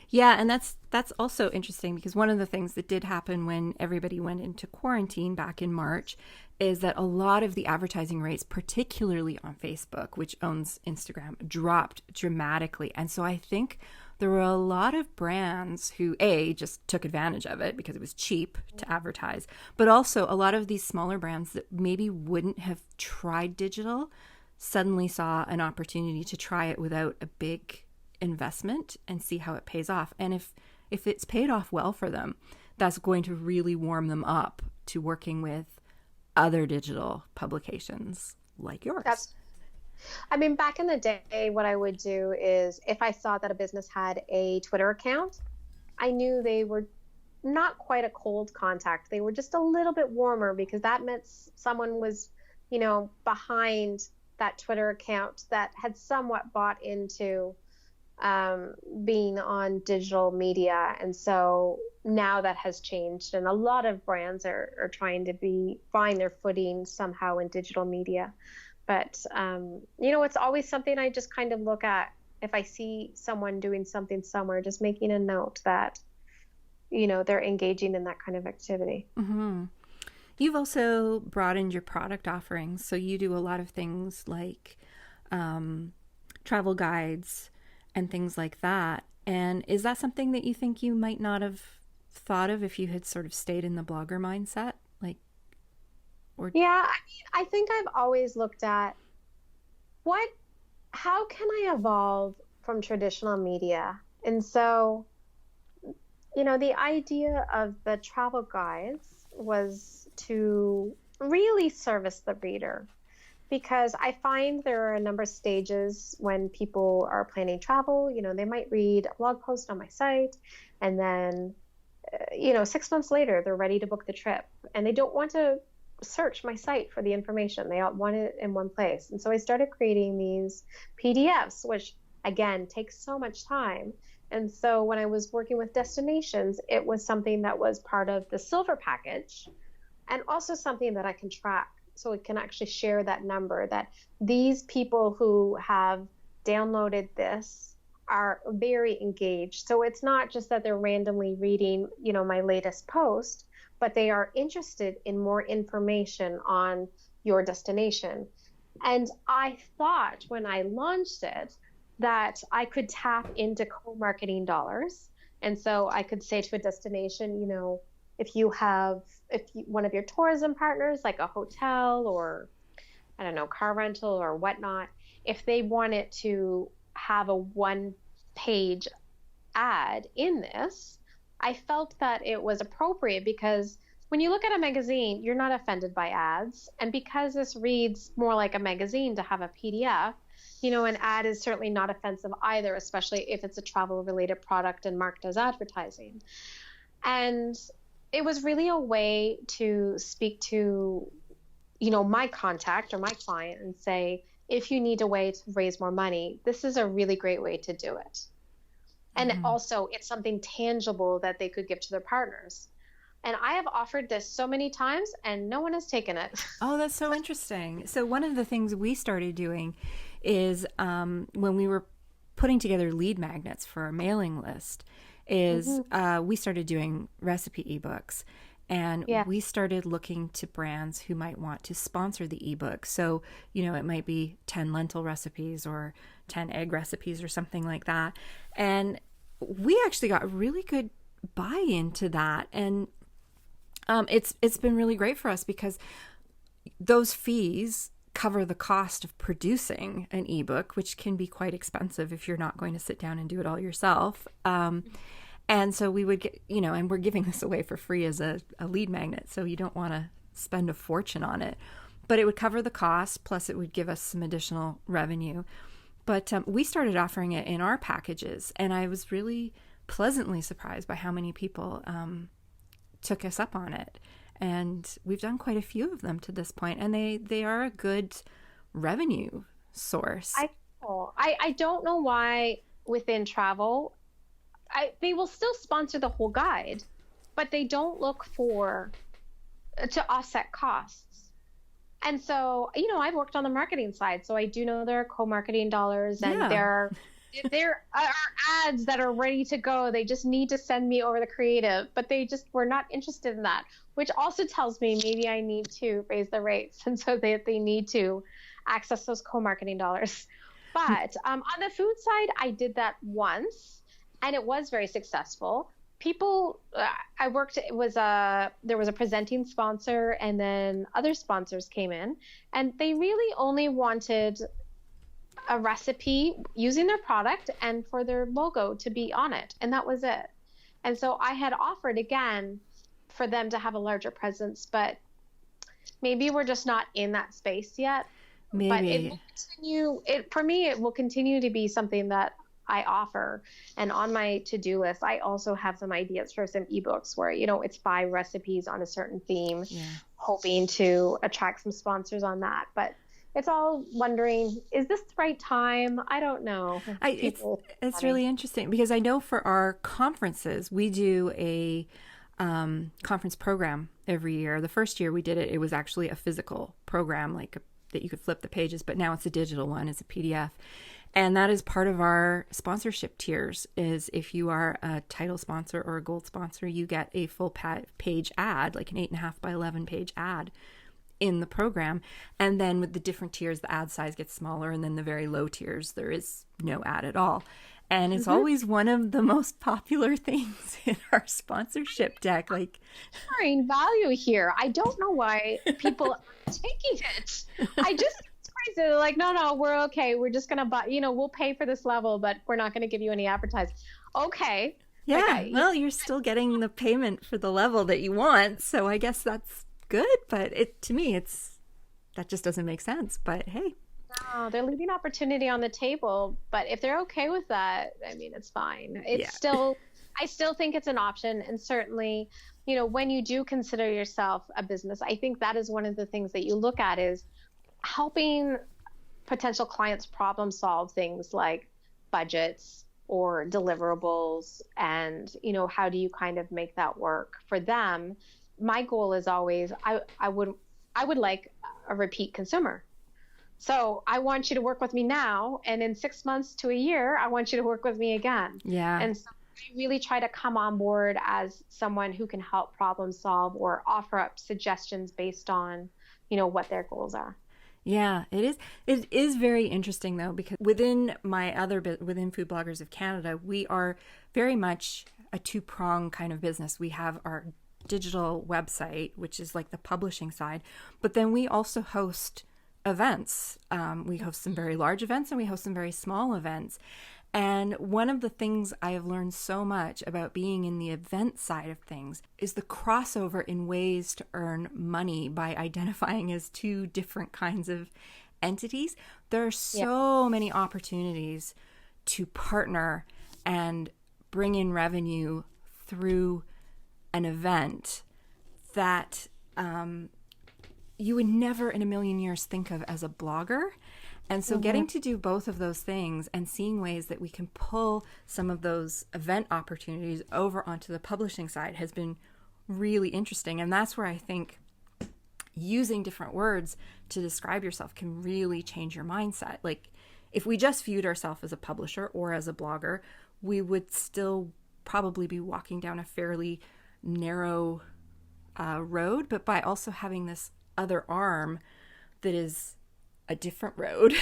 Yeah, and that's also interesting, because one of the things that did happen when everybody went into quarantine back in March is that a lot of the advertising rates, particularly on Facebook, which owns Instagram, dropped dramatically. And so I think there were a lot of brands who, just took advantage of it because it was cheap to advertise, but also a lot of these smaller brands that maybe wouldn't have tried digital suddenly saw an opportunity to try it without a big investment and see how it pays off. And if it's paid off well for them, that's going to really warm them up to working with other digital publications like yours. Back in the day, what I would do is, if I saw that a business had a Twitter account, I knew they were not quite a cold contact. They were just a little bit warmer, because that meant someone was, behind that Twitter account that had somewhat bought into being on digital media. And so now that has changed, and a lot of brands are trying to find their footing somehow in digital media. But it's always something I just kind of look at. If I see someone doing something somewhere, just making a note that they're engaging in that kind of activity. You've also broadened your product offerings, so you do a lot of things like travel guides and things like that. And is that something that you think you might not have thought of if you had sort of stayed in the blogger mindset? Yeah, I think I've always looked at how can I evolve from traditional media? And so, the idea of the travel guides was to really service the reader, because I find there are a number of stages when people are planning travel. They might read a blog post on my site, and then, 6 months later, they're ready to book the trip, and they don't want to search my site for the information. They all want it in one place. And so I started creating these PDFs, which again takes so much time. And so when I was working with destinations, it was something that was part of the silver package, and also something that I can track, so it can actually share that number, that these people who have downloaded this are very engaged. So it's not just that they're randomly reading, my latest post, but they are interested in more information on your destination. And I thought when I launched it that I could tap into co-marketing dollars. And so I could say to a destination, if one of your tourism partners, like a hotel or, I don't know, car rental or whatnot, if they wanted to have a one-page ad in this, I felt that it was appropriate, because when you look at a magazine, you're not offended by ads. And because this reads more like a magazine to have a PDF, an ad is certainly not offensive either, especially if it's a travel-related product and marked as advertising. And it was really a way to speak to, my contact or my client and say, if you need a way to raise more money, this is a really great way to do it. And also, it's something tangible that they could give to their partners. And I have offered this so many times, and no one has taken it. Oh, that's so interesting. So one of the things we started doing is when we were putting together lead magnets for our mailing list is we started doing recipe ebooks. And Yeah. we started looking to brands who might want to sponsor the ebook. So, it might be 10 lentil recipes or 10 egg recipes or something like that. And we actually got really good buy-in to that. And it's been really great for us because those fees cover the cost of producing an ebook, which can be quite expensive if you're not going to sit down and do it all yourself. And so we would get, and we're giving this away for free as a lead magnet. So you don't want to spend a fortune on it, but it would cover the cost. Plus it would give us some additional revenue. But we started offering it in our packages, and I was really pleasantly surprised by how many people took us up on it. And we've done quite a few of them to this point, and they are a good revenue source. I don't know why within travel, they will still sponsor the whole guide, but they don't look to offset costs. And so, I've worked on the marketing side, so I do know there are co-marketing dollars, and there are ads that are ready to go. They just need to send me over the creative, but they just were not interested in that, which also tells me maybe I need to raise the rates, and so they need to access those co-marketing dollars. But on the food side, I did that once, and it was very successful. People, there was a presenting sponsor, and then other sponsors came in, and they really only wanted a recipe using their product and for their logo to be on it. And that was it. And so I had offered again for them to have a larger presence, but maybe we're just not in that space yet. Maybe. But it will continue. For me, it will continue to be something that I offer. And on my to-do list, I also have some ideas for some ebooks where, it's 5 recipes on a certain theme, hoping to attract some sponsors on that. But it's all wondering, is this the right time? I don't know. It's really interesting because I know for our conferences, we do a conference program every year. The first year we did it, it was actually a physical program, that you could flip the pages, but now it's a digital one, it's a PDF. And that is part of our sponsorship tiers, is if you are a title sponsor or a gold sponsor, you get a full page ad, like an 8.5 by 11 page ad in the program. And then with the different tiers, the ad size gets smaller. And then the very low tiers, there is no ad at all. And it's always one of the most popular things in our sponsorship deck. Sharing value here. I don't know why people are taking it. It's crazy. They're like, no, we're okay. We're just going to buy, we'll pay for this level, but we're not going to give you any advertising. Okay. Yeah. Well, you're still getting the payment for the level that you want. So I guess that's good. But to me, that just doesn't make sense. But hey. No, they're leaving opportunity on the table, but if they're okay with that, I mean, it's fine. I still think it's an option. And certainly, when you do consider yourself a business, I think that is one of the things that you look at is helping potential clients problem solve things like budgets or deliverables. And, how do you kind of make that work for them? My goal is always, I would like a repeat consumer. So I want you to work with me now, and in 6 months to a year, I want you to work with me again. Yeah. And so I really try to come on board as someone who can help problem solve or offer up suggestions based on, what their goals are. Yeah, it is. It is very interesting though, because within Food Bloggers of Canada, we are very much a 2-prong kind of business. We have our digital website, which is like the publishing side, but then we also host events. We host some very large events and we host some very small events. And one of the things I have learned so much about being in the event side of things is the crossover in ways to earn money by identifying as 2 different kinds of entities. There are so many opportunities to partner and bring in revenue through an event that you would never in a million years think of as a blogger. And so getting to do both of those things and seeing ways that we can pull some of those event opportunities over onto the publishing side has been really interesting. And that's where I think using different words to describe yourself can really change your mindset. Like if we just viewed ourselves as a publisher or as a blogger, we would still probably be walking down a fairly narrow road, but by also having this other arm that is a different road,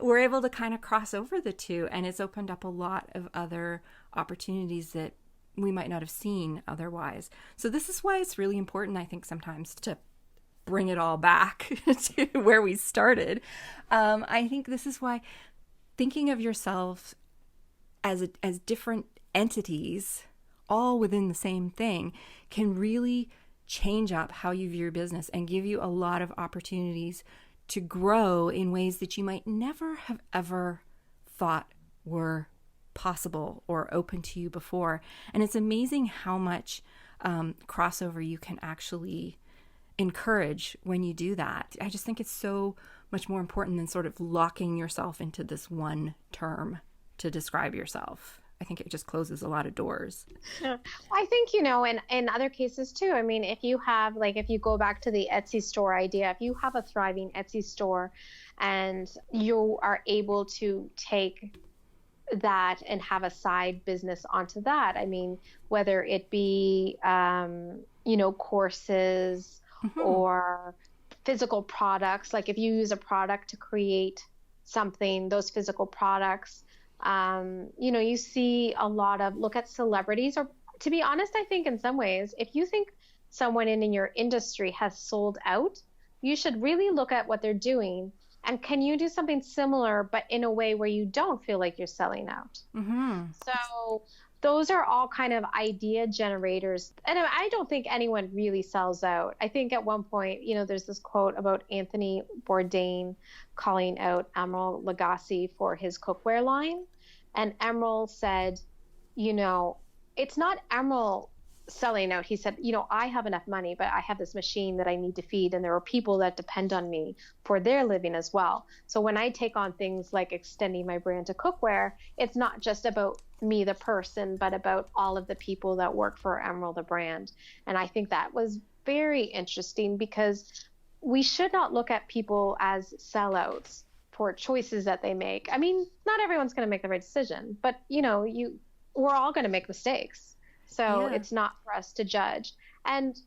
we're able to kind of cross over the two, and it's opened up a lot of other opportunities that we might not have seen otherwise. So this is why it's really important, I think, sometimes to bring it all back to where we started. I think this is why thinking of yourself as different entities, all within the same thing, can really change up how you view your business and give you a lot of opportunities to grow in ways that you might never have ever thought were possible or open to you before. And it's amazing how much crossover you can actually encourage when you do that. I just think it's so much more important than sort of locking yourself into this one term to describe yourself. I think it just closes a lot of doors. I think, in other cases too, I mean, if you have, like, if you go back to the Etsy store idea, if you have a thriving Etsy store and you are able to take that and have a side business onto that, I mean, whether it be, courses or physical products, like if you use a product to create something, those physical products, you see a lot of, look at celebrities, or to be honest, I think in some ways, if you think someone in your industry has sold out, you should really look at what they're doing. And can you do something similar, but in a way where you don't feel like you're selling out? So those are all kind of idea generators. And I don't think anyone really sells out. I think at one point, there's this quote about Anthony Bourdain calling out Emeril Lagasse for his cookware line. And Emeril said, it's not Emeril selling out. He said, I have enough money, but I have this machine that I need to feed, and there are people that depend on me for their living as well. So when I take on things like extending my brand to cookware, it's not just about me, the person, but about all of the people that work for Emeril, the brand. And I think that was very interesting, because we should not look at people as sellouts for choices that they make. I mean, not everyone's going to make the right decision, but we're all going to make mistakes. So It's not for us to judge. And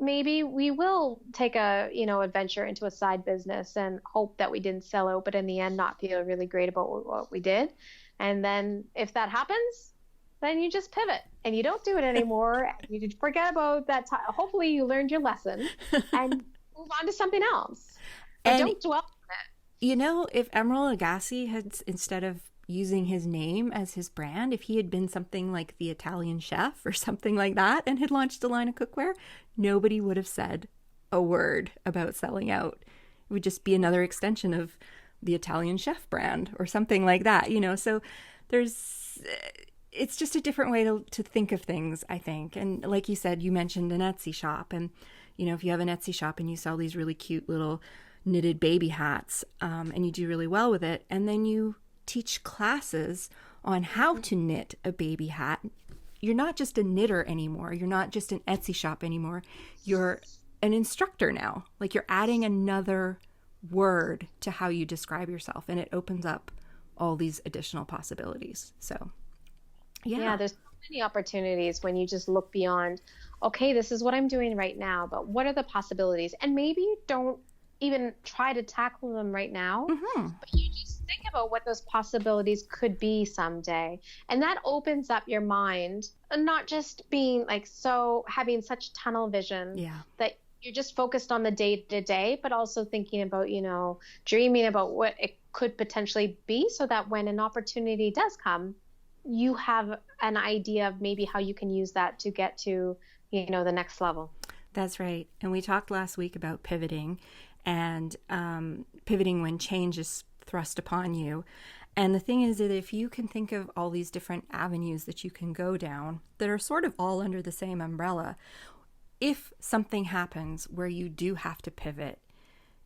maybe we will take a, adventure into a side business and hope that we didn't sell out, but in the end, not feel really great about what we did. And then if that happens, then you just pivot and you don't do it anymore. You forget about that time. Hopefully you learned your lesson and move on to something else. But don't dwell on it. If Emeril Lagasse had, instead of using his name as his brand, if he had been something like the Italian Chef or something like that and had launched a line of cookware, nobody would have said a word about selling out. It would just be another extension of the Italian Chef brand or something like that, So it's just a different way to think of things, I think. And like you said, you mentioned an Etsy shop, and if you have an Etsy shop and you sell these really cute little knitted baby hats, and you do really well with it, and then you teach classes on how to knit a baby hat, you're not just a knitter anymore. You're not just an Etsy shop anymore. You're an instructor now. Like, you're adding another word to how you describe yourself, and it opens up all these additional possibilities. So there's so many opportunities when you just look beyond, okay, this is what I'm doing right now, but what are the possibilities? And maybe you don't even try to tackle them right now, but you just think about what those possibilities could be someday. And that opens up your mind, and not just being having such tunnel vision that you're just focused on the day to day, but also thinking about, dreaming about what it could potentially be, so that when an opportunity does come, you have an idea of maybe how you can use that to get to, the next level. That's right. And we talked last week about pivoting, and pivoting when change is thrust upon you. And the thing is that if you can think of all these different avenues that you can go down that are sort of all under the same umbrella, if something happens where you do have to pivot,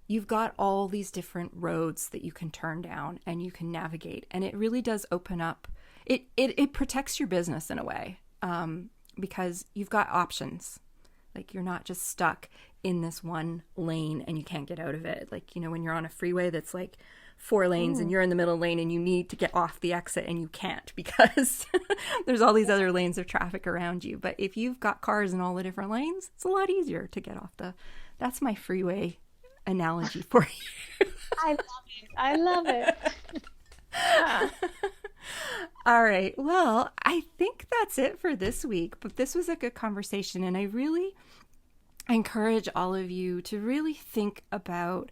you've got all these different roads that you can turn down and you can navigate. And it really does open up, it protects your business in a way, because you've got options. Like, you're not just stuck in this one lane and you can't get out of it. Like, when you're on a freeway that's like 4 lanes and you're in the middle lane and you need to get off the exit and you can't because there's all these other lanes of traffic around you. But if you've got cars in all the different lanes, it's a lot easier to get off that's my freeway analogy for you. I love it. I love it. Yeah. All right. Well, I think that's it for this week, but this was a good conversation, and I really encourage all of you to really think about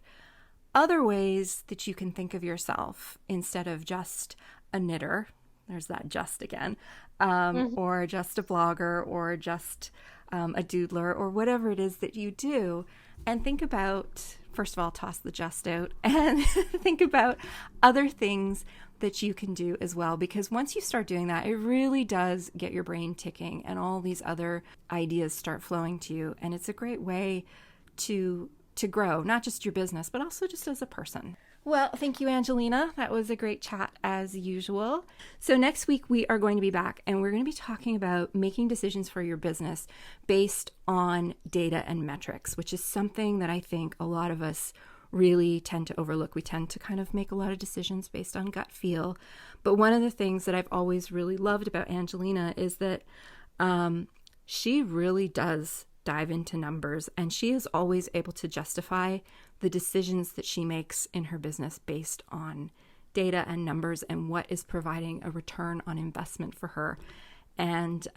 other ways that you can think of yourself instead of just a knitter. There's that just again, or just a blogger, or just a doodler, or whatever it is that you do. And think about, first of all, toss the just out and think about other things that you can do as well. Because once you start doing that, it really does get your brain ticking and all these other ideas start flowing to you. And it's a great way to grow, not just your business, but also just as a person. Well, thank you, Ayngelina. That was a great chat as usual. So next week we are going to be back and we're going to be talking about making decisions for your business based on data and metrics, which is something that I think a lot of us really tend to overlook. We tend to kind of make a lot of decisions based on gut feel. But one of the things that I've always really loved about Ayngelina is that she really does dive into numbers, and she is always able to justify the decisions that she makes in her business based on data and numbers and what is providing a return on investment for her. And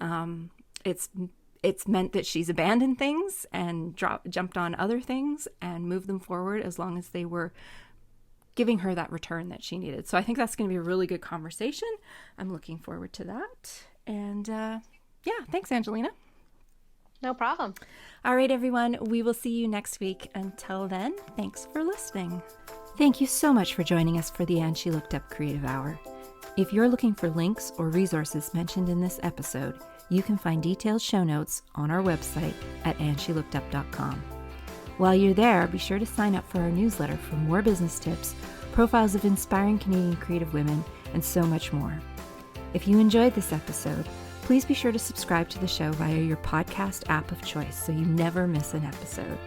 it's meant that she's abandoned things and jumped on other things and moved them forward as long as they were giving her that return that she needed. So I think that's going to be a really good conversation. I'm looking forward to that. And thanks, Ayngelina. No problem. All right, everyone. We will see you next week. Until then, thanks for listening. Thank you so much for joining us for the And She Looked Up Creative Hour. If you're looking for links or resources mentioned in this episode, you can find detailed show notes on our website at AndSheLookedUp.com. While you're there, be sure to sign up for our newsletter for more business tips, profiles of inspiring Canadian creative women, and so much more. If you enjoyed this episode, please be sure to subscribe to the show via your podcast app of choice so you never miss an episode.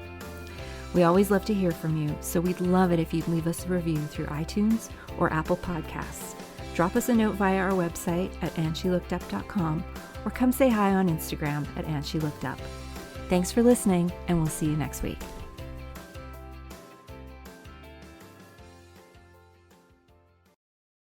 We always love to hear from you, so we'd love it if you'd leave us a review through iTunes or Apple Podcasts. Drop us a note via our website at AndSheLookedUp.com or come say hi on Instagram at AndSheLookedUp. Thanks for listening, and we'll see you next week.